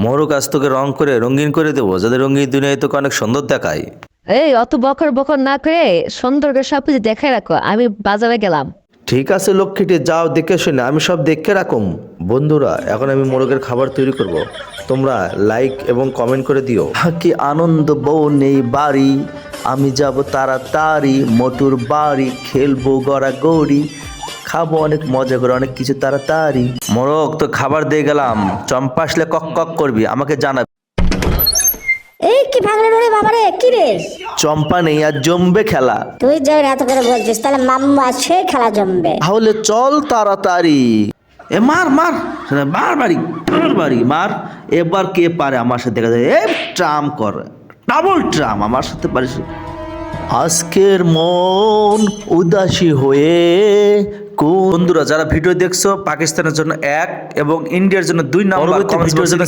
মোরগ আজ তোকে রং করে রঙিন করে দেবো, যাদের রঙিন দুনিয়ায় তোকে অনেক সুন্দর দেখায়। এই অত বকর বকর না করে সুন্দর করে সবকিছু দেখাই রাখো, আমি বাজারে গেলাম। ঠিক আছে লক্ষ্মীটি, যাও দেখে শুনে, আমি সব দেখে রাখুম। বন্ধুরা, এখন আমি মোরগের খাবার তৈরি করব। তোমরা লাইক এবং কমেন্ট করে দিও। কি আনন্দ, বউ নেই বাড়ি, আমি যাব তাড়াতাড়ি মোটর বাড়ি, খেলবো গড়াগড়ি, খাবো অনেক মজা করে অনেক কিছু তাড়াতাড়ি। মোরগ তো খাবার দিয়ে গেলাম, চম্পা আসলে কক কক করবি, আমাকে জানাবি। এই কি ভাঙলে রে বাবারে, কি রে? চম্পা নেই আর জমবে খেলা। তুই যে এত করে বলছিস, তাহলে মাম্মু আছে খেলা জমবে। তাহলে চল তাড়াতাড়ি। এ মার মার মার বাড়ি মার বাড়ি মার। এবার কে পারে আমার সাথে, দেখা যায় এ ট্রাম কর, ডাবল ট্রাম আমার সাথে পারিস। আজকের মন উদাসী হয়ে বন্ধুরা, যারা ভিডিও দেখছো পাকিস্তানের জন্য 1 এবং ইন্ডিয়ার জন্য 2 নাম্বার, ভিডিওর জন্য